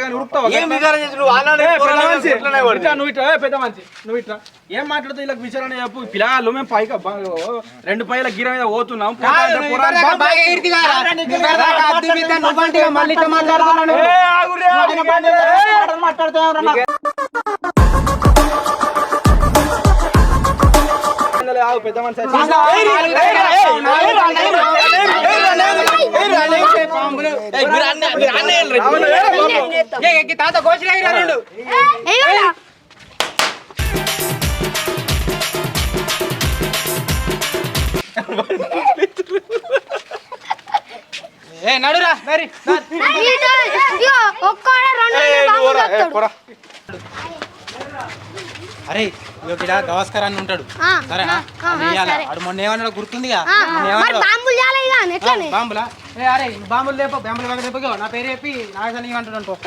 కానీ ఉరుకుతావా నువ్వు ఇట్లా పెద్ద మంచి నువ్వు ఇట్లా ఏం మాట్లాడుతావు ఇలా విచారణ చెప్పు పిల్లలు మేము పైకి రెండు పైల గిర మీద పోతున్నాం పెద్ద మనిషి తాత కోసిన నడురా అరే ఇక్కడ గవాస్కర్ అని ఉంటాడు సరేనా వాడు మొన్న ఏమన్నా గుర్తుందిగా బాంబులా అరే బాంబులు లేపో బాంబులు లేపో నా పేరు చెప్పి నాకు అంటున్నాను